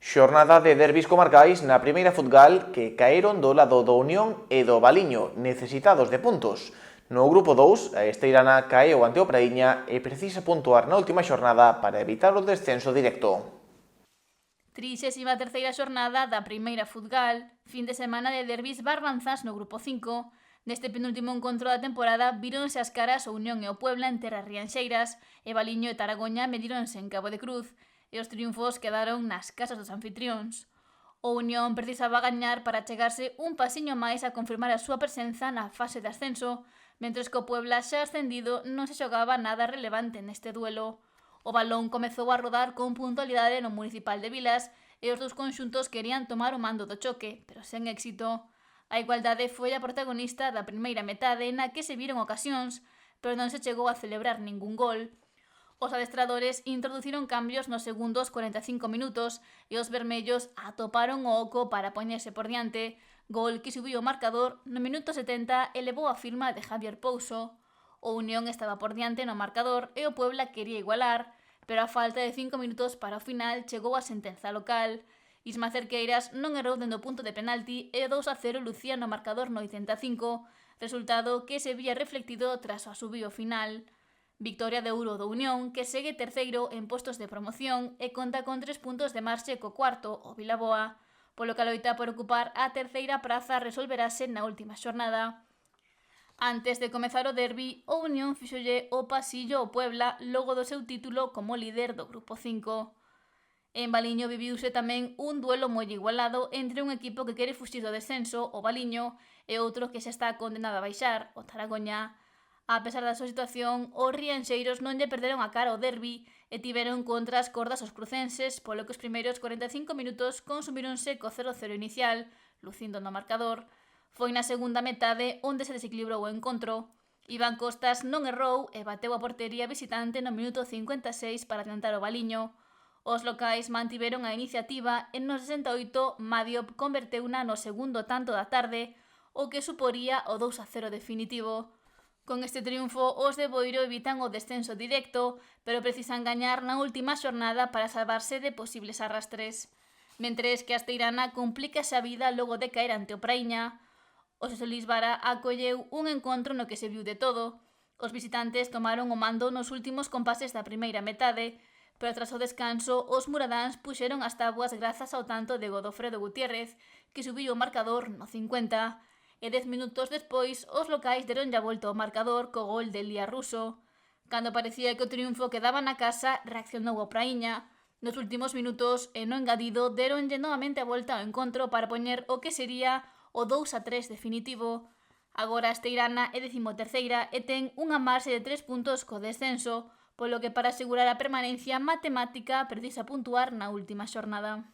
Xornada de derbis comarcais na primeira futgal que caeron do lado do Unión e do Valiño, necesitados de puntos. No grupo 2, a Esteirana caeu ante o Praíña e precisa puntuar na última xornada para evitar o descenso directo. 33ª xornada da primeira futgal, fin de semana de derbis barbanzás no grupo 5. Neste penúltimo encontro da temporada víronse as caras o Unión e o Puebla en terras rianxeiras e Valiño e Taragoña medíronse en Cabo de Cruz e os triunfos quedaron nas casas dos anfitrións. O Unión precisaba gañar para chegarse un pasiño máis a confirmar a súa presenza na fase de ascenso, mentres que o Puebla xa ascendido non se xogaba nada relevante neste duelo. O balón comezou a rodar con puntualidade no municipal de Vilas e os dous conxuntos querían tomar o mando do choque, pero sen éxito. A igualdade foi a protagonista da primeira metade na que se viron ocasións, pero non se chegou a celebrar ningún gol. Os adestradores introduciron cambios nos segundos 45 minutos e os vermellos atoparon o oco para poñerse por diante, gol que subiu o marcador no minuto 70 e levou a firma de Javier Pouso. O Unión estaba por diante no marcador e o Puebla quería igualar, pero a falta de 5 minutos para o final chegou a sentenza local. Isma Cerqueiras non errou dende o punto de penalti e o 2-0 lucía no marcador no 85, resultado que se vía reflectido tras o asubío final. Victoria de ouro do Unión, que segue terceiro en postos de promoción e conta con 3 puntos de marxe co cuarto, o Vilaboa, polo que a loita por ocupar a terceira praza resolverase na última xornada. Antes de comezar o derbi, o Unión fixolle o pasillo ao Puebla logo do seu título como líder do grupo 5. En Valiño viviuse tamén un duelo moi igualado entre un equipo que quere fuxir do descenso, o Valiño, e outro que xa está condenado a baixar, o Taragoña. A pesar da súa situación, os rianxeiros non lle perderon a cara ao derbi e tiveron contra as cordas os crucenses, polo que os primeiros 45 minutos consumíronse co 0-0 inicial, lucindo no marcador. Foi na segunda metade onde se desequilibrou o encontro. Iván Costas non errou e bateu a portería visitante no minuto 56 para tentar o Valiño. Os locais mantiveron a iniciativa e no 68 Madiop converteuna no segundo tanto da tarde, o que suporía o 2-0 definitivo. Con este triunfo, os de Boiro evitan o descenso directo, pero precisan gañar na última xornada para salvarse de posibles arrastres. Mentres que a Esteirana complícase a vida logo de caer ante o Praíña, o Solís Vara acolleu un encontro no que se viu de todo. Os visitantes tomaron o mando nos últimos compases da primeira metade, pero tras o descanso, os muradáns puxeron as tabuas grazas ao tanto de Godofredo Gutiérrez, que subiu o marcador no 50, e 10 minutos despois os locais deronlle a volta ao marcador co gol de Lía Russo. Cando parecía que o triunfo quedaba na casa, reaccionou o Praíña. Nos últimos minutos, e no engadido, deronlle novamente a volta ao encontro para poñer o que sería o 2-3 definitivo. Agora a Esteirana é 13ª e ten unha marxe de 3 puntos co descenso, polo que para asegurar a permanencia matemática precisa puntuar na última xornada.